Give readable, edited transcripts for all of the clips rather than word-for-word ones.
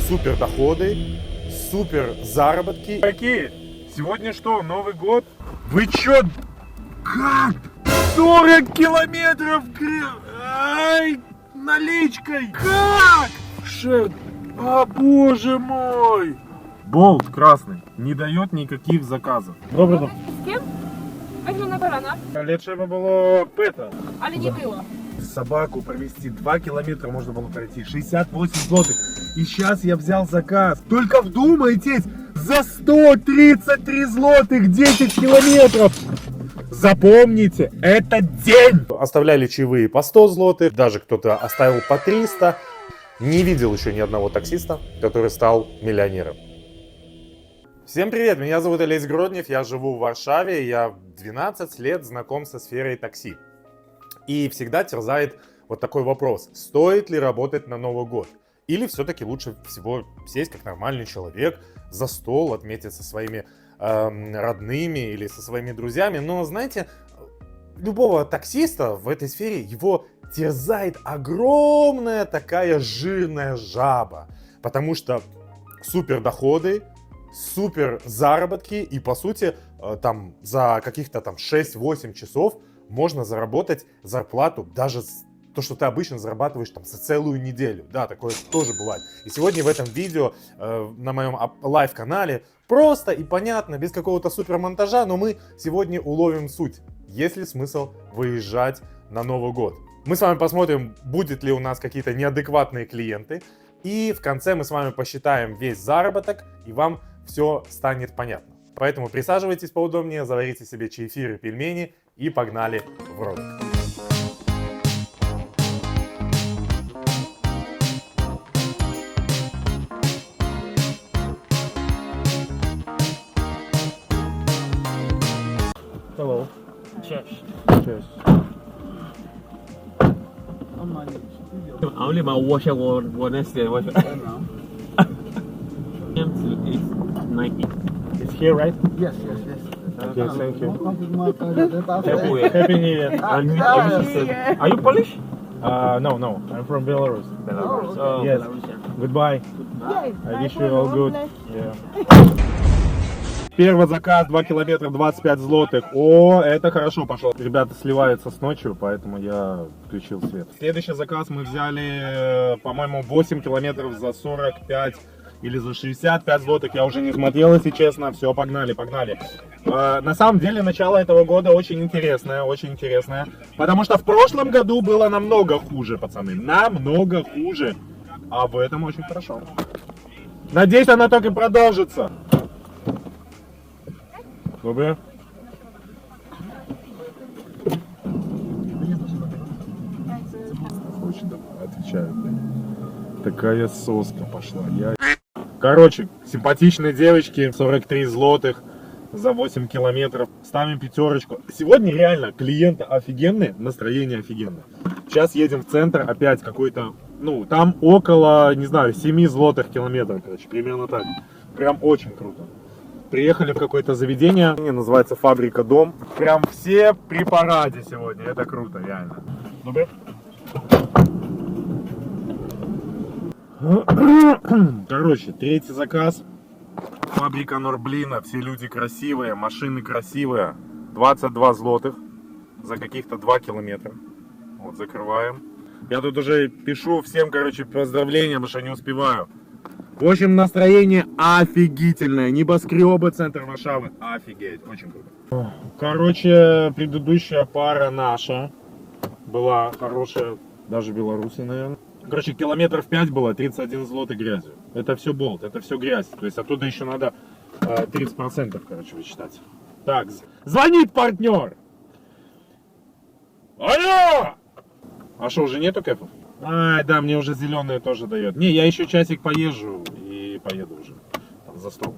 супер доходы, супер заработки. Какие? Сегодня что, Новый год? Вы чё? Как? 40 километров Ай, наличкой! Как? Шер... А, боже мой! Болт красный не дает никаких заказов. Добре. З ким? Возьму на барана. Легче бы было это. Але не было. Собаку провести 2 километра можно было пройти. 68 злотых. И сейчас я взял заказ. Только вдумайтесь, за 133 злотых 10 километров. Запомните, это день. Оставляли чаевые по 100 злотых, даже кто-то оставил по 300. Не видел еще ни одного таксиста, который стал миллионером. Всем привет, меня зовут Олесь Гроднев, я живу в Варшаве, я 12 лет знаком со сферой такси. И всегда терзает вот такой вопрос, стоит ли работать на Новый год? Или все-таки лучше всего сесть как нормальный человек за стол, отметить со своими родными или со своими друзьями. Но знаете, любого таксиста в этой сфере его терзает огромная такая жирная жаба. Потому что супер доходы, супер заработки и по сути там за каких-то там 6-8 часов можно заработать зарплату даже то, что ты обычно зарабатываешь там за целую неделю. Да, такое тоже бывает. И сегодня в этом видео на моем лайв-канале просто и понятно, без какого-то супер монтажа, но мы сегодня уловим суть. Есть ли смысл выезжать на Новый год? Мы с вами посмотрим, будет ли у нас какие-то неадекватные клиенты. И в конце мы с вами посчитаем весь заработок, и вам все станет понятно. Поэтому присаживайтесь поудобнее, заварите себе чаефир и пельмени, и погнали в ролик. Hello. Cześć. Cześć. Only my wash Wednesday. Wash. It's 90. It's here, right? Yes. Okay, thank you. Happy New Year. Are you Polish? No, I'm from Belarus. Belarus. Oh, Yes. Belarusian. Goodbye. I wish you all good. Yeah. Первый заказ 2 километра 25 злотых. О, это хорошо пошло. Ребята сливаются с ночью, поэтому я включил свет. Следующий заказ мы взяли, по-моему, 8 километров за 45 или за 65 злотых. Я уже не смотрел, если честно. Все, погнали. На самом деле, начало этого года очень интересное. Потому что в прошлом году было намного хуже, пацаны. Намного хуже. А в этом очень хорошо. Надеюсь, она так и продолжится. Добре. Очень отвечаю. Такая соска пошла. Короче, симпатичные девочки, 43 злотых за 8 километров. Ставим пятерочку. Сегодня реально клиенты офигенные, настроение офигенное. Сейчас едем в центр, опять какой-то, ну, там около, не знаю, 7 злотых километров, короче, примерно так. Прям очень круто. Приехали в какое-то заведение, называется Фабрика Дом. Прям все при параде сегодня, это круто, реально. Добре? Короче, третий заказ. Фабрика Норблина, все люди красивые, машины красивые. 22 злотых за каких-то 2 километра. Вот, закрываем. Я тут уже пишу всем, короче, поздравления, потому что не успеваю. В общем, настроение офигительное. Небоскребы, центр Варшавы. Офигеть, очень круто. Короче, предыдущая пара наша была хорошая, даже в Беларуси, наверное. Короче, километров 5 было, 31 злотых грязью. Это все болт, это все грязь. То есть оттуда еще надо 30%, короче, вычитать. Так, звонит партнер. Алло! А что, уже нету кэфов? Ай, да, мне уже зеленые тоже дает. Не, я еще часик поезжу и поеду уже там, за стол.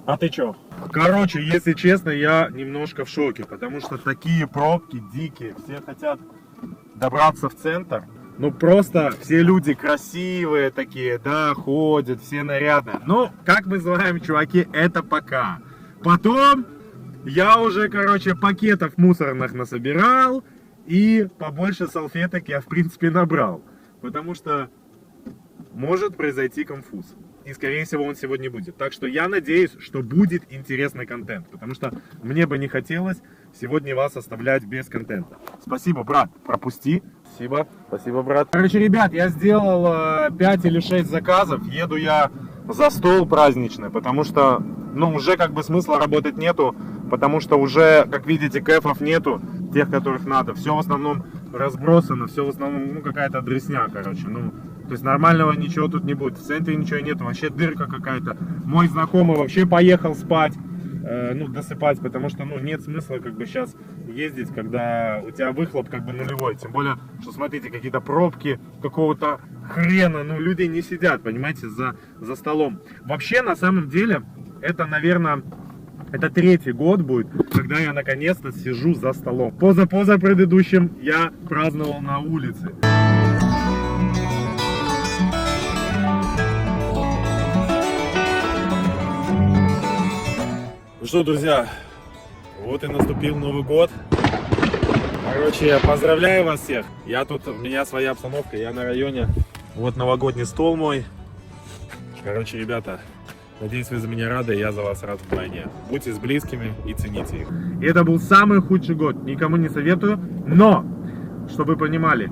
А ты чё? Короче, если честно, я немножко в шоке, потому что такие пробки дикие, все хотят добраться в центр. Ну просто все люди красивые такие, да, ходят, все нарядные. Ну, как мы знаем, чуваки, это пока. Потом я уже, короче, пакетов мусорных насобирал. И побольше салфеток я, в принципе, набрал. Потому что может произойти конфуз. И, скорее всего, он сегодня будет. Так что я надеюсь, что будет интересный контент. Потому что мне бы не хотелось сегодня вас оставлять без контента. Спасибо, брат. Пропусти. Спасибо. Спасибо, брат. Короче, ребят, я сделал 5 или 6 заказов. Еду я за стол праздничный. Потому что, ну, уже как бы смысла работать нету. Потому что уже, как видите, кэфов нету. Тех, которых надо. Все в основном разбросано. Все в основном, ну, какая-то дресня, короче. Ну, то есть нормального ничего тут не будет. В центре ничего нет, вообще дырка какая-то. Мой знакомый вообще поехал спать, ну, досыпать, потому что, ну, нет смысла как бы сейчас ездить, когда у тебя выхлоп как бы нулевой. Тем более, что смотрите, какие-то пробки какого-то хрена, ну, люди не сидят, понимаете, за столом. Вообще, на самом деле, это, наверное, это 3-й год будет, когда я наконец-то сижу за столом. Поза предыдущим я праздновал на улице. Ну что, друзья, вот и наступил Новый год. Короче, я поздравляю вас всех. У меня своя обстановка, я на районе. Вот новогодний стол мой. Короче, ребята, надеюсь, вы за меня рады, я за вас рад вдвойне. Будьте с близкими и цените их. И это был самый худший год, никому не советую. Но, чтобы вы понимали,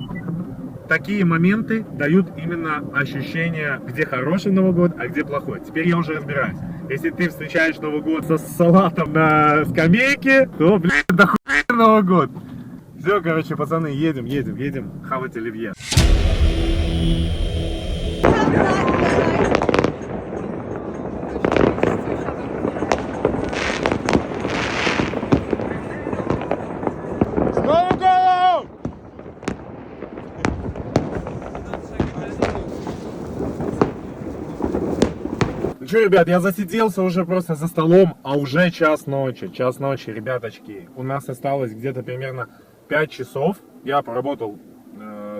такие моменты дают именно ощущение, где хороший Новый год, а где плохой. Теперь я уже разбираюсь. Если ты встречаешь Новый год со салатом на скамейке, то, блядь, это хуй Новый год. Все, короче, пацаны, едем хавать оливье. С Новым годом! Ну что, ребят, я засиделся уже просто за столом, а уже час ночи, ребяточки. У нас осталось где-то примерно 5 часов. Я поработал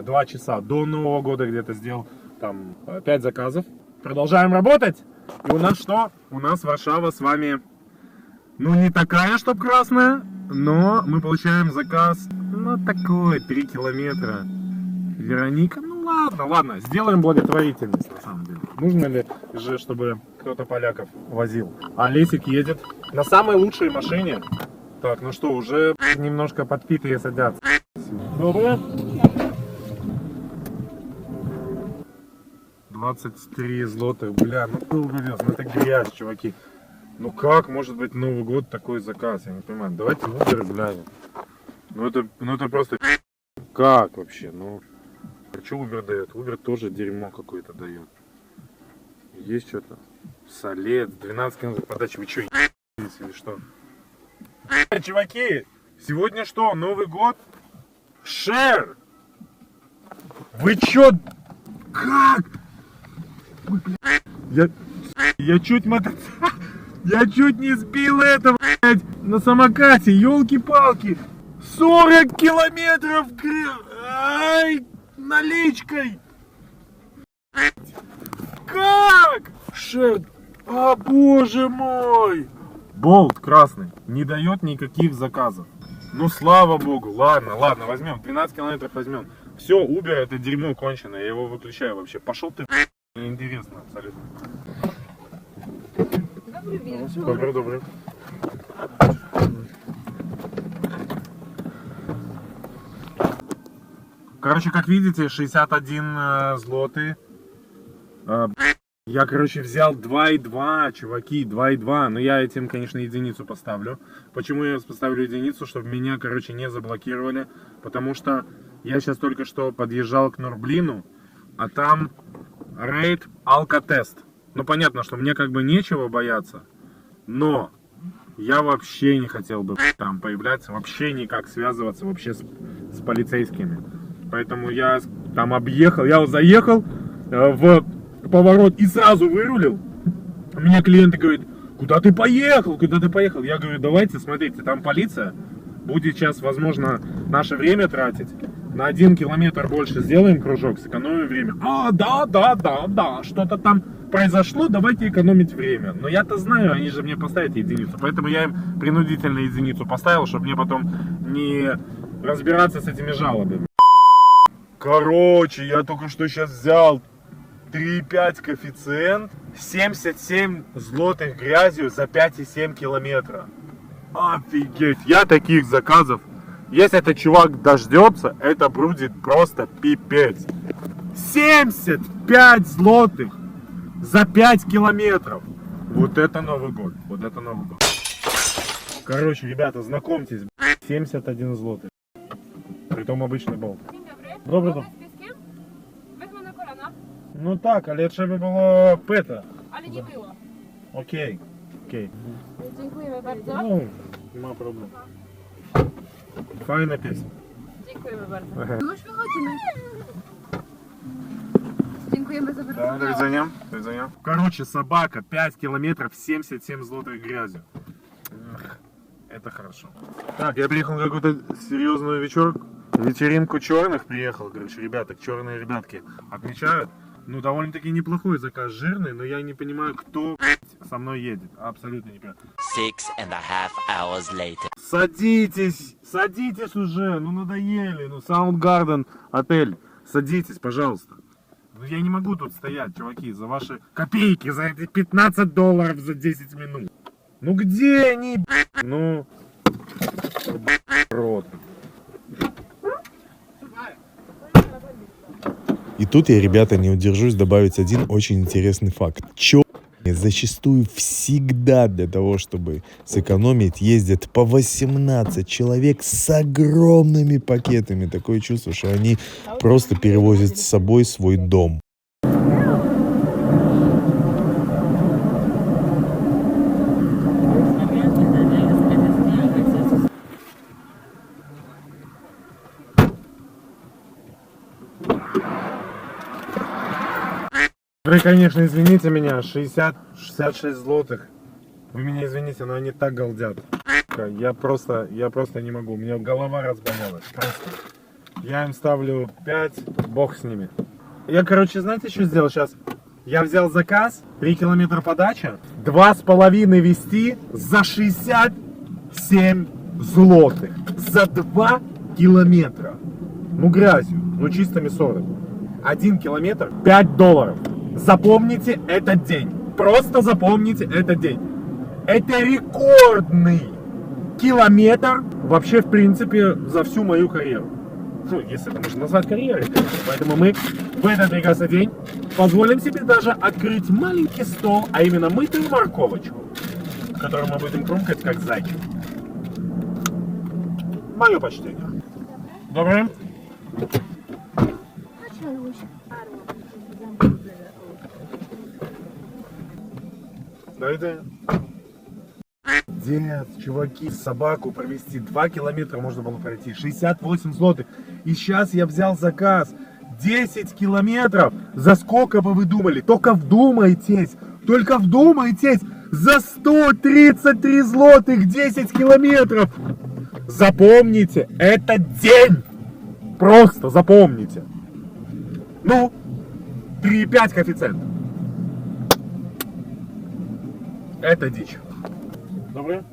2 часа до Нового года, где-то сделал там 5 заказов. Продолжаем работать. И у нас что? У нас Варшава с вами, ну, не такая, чтоб красная, но мы получаем заказ, ну, такой, 3 километра. Вероника, ну ладно, сделаем благотворительность, на самом деле. Нужно ли же, чтобы кто-то поляков возил? А Лесик едет на самой лучшей машине. Так, ну что, уже немножко подпитые садятся. Доброе. 23 злотых, бля, ну был вывез, ну это грязь, чуваки. Ну как может быть Новый год такой заказ, я не понимаю. Давайте в Uber глянем. Ну это просто как вообще, ну. Что Uber дает? Uber тоже дерьмо какое-то дает. Есть что-то. Солец, 12 километров подачи. Вы что, ебаетесь или что? Чуваки, сегодня что, Новый год? Шер! Вы чё? Как? Ой, я чуть я чуть не сбил это, блядь, на самокате, ёлки-палки. 40 километров, ай, наличкой. Как? Шер, о боже мой. Болт красный не дает никаких заказов. Ну слава богу, ладно, возьмем, 12 километров возьмем. Все, Uber это дерьмо конченое, я его выключаю вообще. Пошел ты, неинтересно абсолютно. Добрый вечер. Добрый. Короче, как видите, 61 злотый. Я, короче, взял 2,2, чуваки, 2,2. Но я этим, конечно, единицу поставлю. Почему я поставлю единицу? Чтобы меня, короче, не заблокировали. Потому что я сейчас только что подъезжал к Норблину, а там рейд алкотест. Ну, понятно, что мне как бы нечего бояться. Но я вообще не хотел бы там появляться, вообще никак связываться вообще с полицейскими. Поэтому я там объехал, я вот заехал в поворот и сразу вырулил. У меня клиент говорит: куда ты поехал? Я говорю: давайте, смотрите, там полиция. Будет сейчас, возможно, наше время тратить. На 1 километр больше сделаем кружок, сэкономим время. Да, что-то там произошло, давайте экономить время. Но я-то знаю, они же мне поставят единицу. Поэтому я им принудительно единицу поставил, чтобы мне потом не разбираться с этими жалобами. Короче, я только что сейчас взял 3,5 коэффициент, 77 злотых грязью за 5,7 километра. Офигеть, я таких заказов, если этот чувак дождется, это будет просто пипец. 75 злотых за 5 километров. Вот это Новый год, вот это Новый год. Короче, ребята, знакомьтесь, 71 злотых. Притом обычный болт. Dzień dobry. Добрий Mogę z pieskiem? Wezmę na kolana, Ну так, але треба було пета. ale nie było. Окей. Окей. Dziękujemy bardzo. Ну, нема проблем. Файна песня. Dziękujemy bardzo. No już wychodzimy. Dziękujemy za Да, до wyrównanie. свидания. До свидания. Короче, собака 5 километров 77 злотых грязью. Эх, это хорошо. Так, я приехал на какую-то серьезную вечеринку черных приехал. Короче, ребята, черные ребятки отмечают. Ну, довольно-таки неплохой заказ, жирный, но я не понимаю, кто со мной едет. Абсолютно не понимаю. 6.5 hours later. Садитесь, садитесь уже, ну надоели, ну Soundgarden отель, садитесь, пожалуйста. Ну я не могу тут стоять, чуваки, за ваши копейки, за эти $15 за 10 минут. Ну где они, ну, рот. И тут я, ребята, не удержусь добавить один очень интересный факт. Черные зачастую всегда для того, чтобы сэкономить, ездят по 18 человек с огромными пакетами. Такое чувство, что они просто перевозят с собой свой дом. Вы, конечно, извините меня, 66 злотых. Вы меня извините, но они так галдят. Я просто не могу, у меня голова разболелась. Просто. Я им ставлю 5, бог с ними. Я, короче, знаете, что сделал сейчас? Я взял заказ, 3 километра подача, 2,5 вести за 67 злотых. За 2 километра. Ну, грязью, ну, чистыми 40. 1 километр, $5. Запомните этот день. Просто запомните этот день. Это рекордный километр вообще, в принципе, за всю мою карьеру. Ну, если это можно назвать карьерой. Поэтому мы в этот прекрасный день позволим себе даже открыть маленький стол, а именно мытую морковочку, которую мы будем крумкать как зайчик. Мое почтение. Доброе. Дайте. Дед, чуваки, собаку провести 2 километра можно было пройти, 68 злотых. И сейчас я взял заказ 10 километров. За сколько бы вы думали? Только вдумайтесь, за 133 злотых 10 километров. Запомните этот день. Просто запомните. Ну, 3,5 коэффициент. Это дичь. Доброе.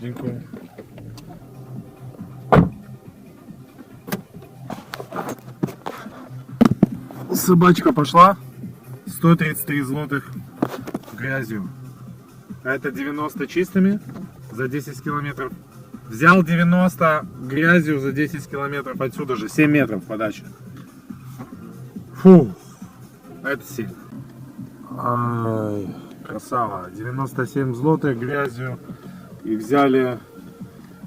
Дякую. Собачка пошла. 133 злотых грязью. А это 90 чистыми за 10 километров. Взял 90 грязью за 10 километров отсюда же. 7 метров подача. Фу. Это сильно. Ай, красава. 97 злотых грязью. И взяли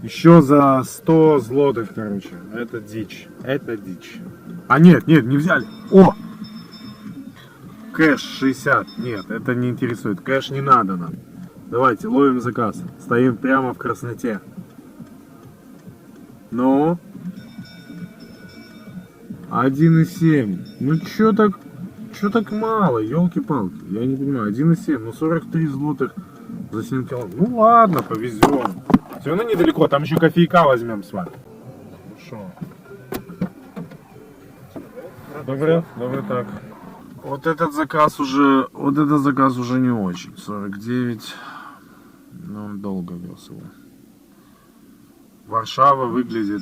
еще за 100 злотых, короче. Это дичь. Это дичь. А нет, не взяли. О! Кэш 60. Нет, это не интересует. Кэш не надо нам. Давайте, ловим заказ. Стоим прямо в красноте. Ну? 1,7. Ну чё так мало, елки-палки. Я не понимаю. 1,7. Ну 43 злотых за 7 километров. Ну ладно, повезем. Все равно недалеко. Там еще кофейка возьмем с вами. Хорошо. Добрый так. Вот этот заказ уже не очень. 49. Ну, он долго вез его. Варшава выглядит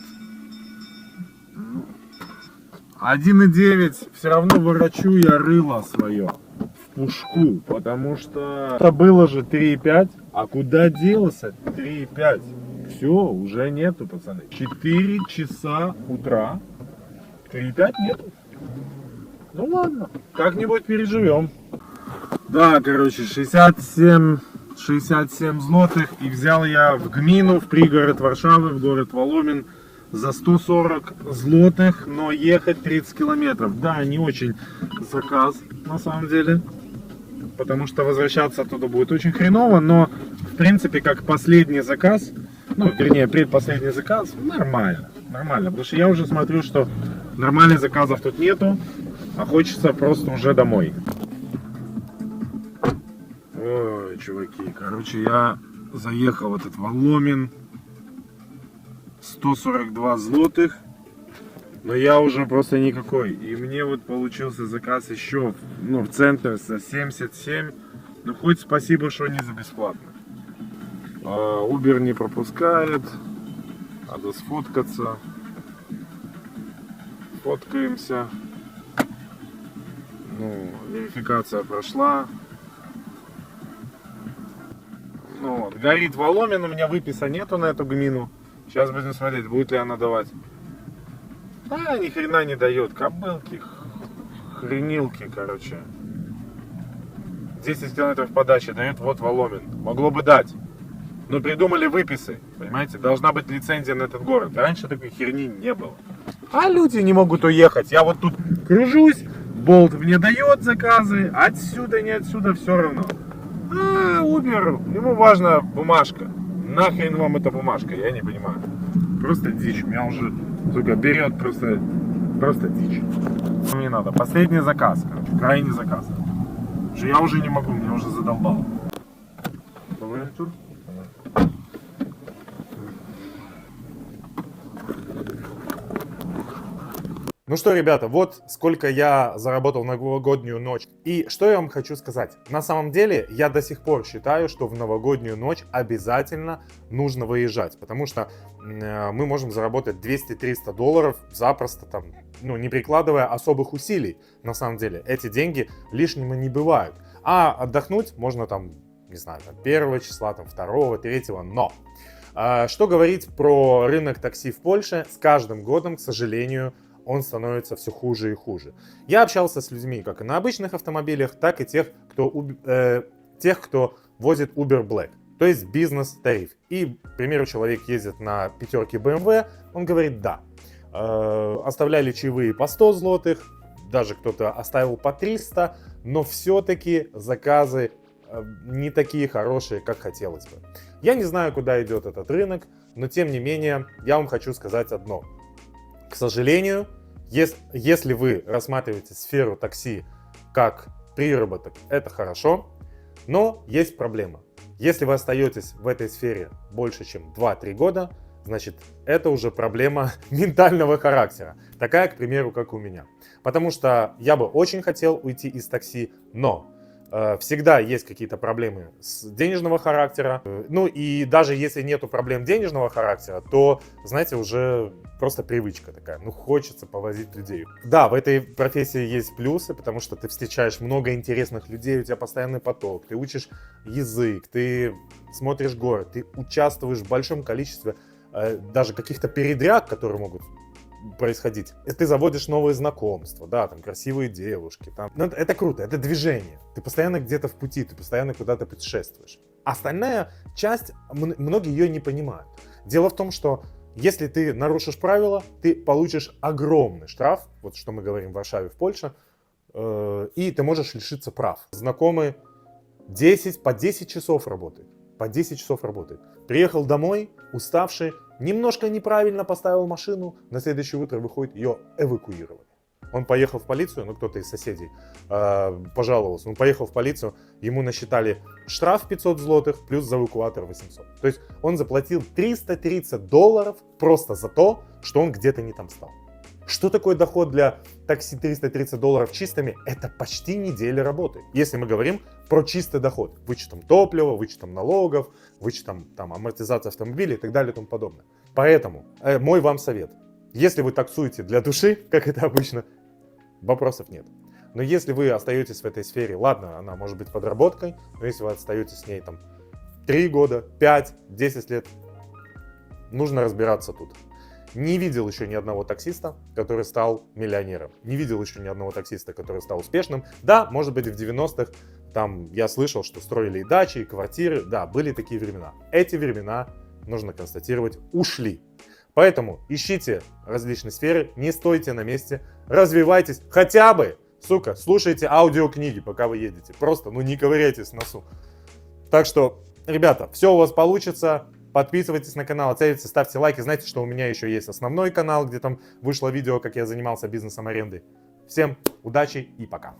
1,9. Все равно ворочу я рыло свое в пушку, потому что это было же 3,5, а куда делся 3,5? Все, уже нету, пацаны. 4 часа утра, 3,5 нету. Ну ладно, как-нибудь переживем. Да, короче, 67 злотых, и взял я в гмину, в пригород Варшавы, в город Воломин, за 140 злотых, но ехать 30 километров. Да, не очень заказ, на самом деле, потому что возвращаться оттуда будет очень хреново, но, в принципе, как последний заказ, ну, вернее, предпоследний заказ, нормально, потому что я уже смотрю, что нормальных заказов тут нету, а хочется просто уже домой. Ой, чуваки, короче, я заехал в этот Воломин, 142 злотых, но я уже просто никакой. И мне вот получился заказ еще, ну, в центр за 77, ну, хоть спасибо, что не за бесплатно. Uber не пропускает, надо сфоткаться, фоткаемся. Ну, верификация прошла. Ну, вот, горит Воломин, у меня выписа нету на эту гмину. Сейчас будем смотреть, будет ли она давать. А, ни хрена не дает. Кобылки, хренилки, короче. 10 километров подачи дает, вот Воломин. Могло бы дать. Но придумали выписы, понимаете? Должна быть лицензия на этот город. Раньше такой херни не было. А люди не могут уехать. Я вот тут кружусь, Болт мне дает заказы, отсюда, не отсюда, все равно. А, Uber, ему важна бумажка. Нахрен вам эта бумажка, я не понимаю. Просто дичь, меня уже, сука, берет просто дичь. Мне надо, последний заказ, короче, крайний заказ. Что я уже не могу, меня уже задолбало. Тур? Ну что, ребята, вот сколько я заработал на новогоднюю ночь. И что я вам хочу сказать. На самом деле, я до сих пор считаю, что в новогоднюю ночь обязательно нужно выезжать. Потому что мы можем заработать 200-300 долларов запросто, там, ну, не прикладывая особых усилий. На самом деле, эти деньги лишними не бывают. А отдохнуть можно там, не знаю, 1 числа, там, 2, 3, но... Что говорить про рынок такси в Польше? С каждым годом, к сожалению, он становится все хуже и хуже. Я общался с людьми как и на обычных автомобилях, так и тех, кто возит Uber Black, то есть бизнес-тариф. И, к примеру, человек ездит на 5 BMW, он говорит да. Оставляли чаевые по 100 злотых, даже кто-то оставил по 300, но все-таки заказы не такие хорошие, как хотелось бы. Я не знаю, куда идет этот рынок, но тем не менее, я вам хочу сказать одно. К сожалению, если вы рассматриваете сферу такси как приработок, это хорошо, но есть проблема. Если вы остаетесь в этой сфере больше, чем 2-3 года, значит, это уже проблема ментального характера. Такая, к примеру, как у меня. Потому что я бы очень хотел уйти из такси, но всегда есть какие-то проблемы с денежного характера. Ну и даже если нету проблем денежного характера, то, знаете, уже просто привычка такая. Ну, хочется повозить людей. Да, в этой профессии есть плюсы, потому что ты встречаешь много интересных людей, у тебя постоянный поток, ты учишь язык, ты смотришь город, ты участвуешь в большом количестве даже каких-то передряг, которые могут происходить. И ты заводишь новые знакомства, да, там красивые девушки, там. Ну, это круто, это движение. Ты постоянно где-то в пути, ты постоянно куда-то путешествуешь. Остальная часть, многие ее не понимают. Дело в том, что если ты нарушишь правила, ты получишь огромный штраф, вот что мы говорим в Варшаве, в Польше, и ты можешь лишиться прав. Знакомый по 10 часов работает. По 10 часов работает. Приехал домой, уставший, немножко неправильно поставил машину, на следующее утро выходит, ее эвакуировали. Он поехал в полицию, ну кто-то из соседей пожаловался, он поехал в полицию, ему насчитали штраф 500 злотых плюс за эвакуатор 800. То есть он заплатил 330 долларов просто за то, что он где-то не там стал. Что такое доход для такси 330 долларов чистыми? Это почти неделя работы. Если мы говорим про чистый доход, вычетом топлива, вычетом налогов, вычетом там, амортизации автомобиля и так далее и тому подобное. Поэтому мой вам совет. Если вы таксуете для души, как это обычно, вопросов нет. Но если вы остаетесь в этой сфере, ладно, она может быть подработкой, но если вы остаетесь с ней там 3 года, 5, 10 лет, нужно разбираться тут. Не видел еще ни одного таксиста, который стал миллионером. Не видел еще ни одного таксиста, который стал успешным. Да, может быть, в 90-х там я слышал, что строили и дачи, и квартиры. Да, были такие времена. Эти времена, нужно констатировать, ушли. Поэтому ищите различные сферы, не стойте на месте, развивайтесь. Хотя бы, сука, слушайте аудиокниги, пока вы едете. Просто, не ковыряйтесь в носу. Так что, ребята, все у вас получится. Подписывайтесь на канал, оцените, ставьте лайки. Знаете, что у меня еще есть основной канал, где там вышло видео, как я занимался бизнесом аренды. Всем удачи и пока.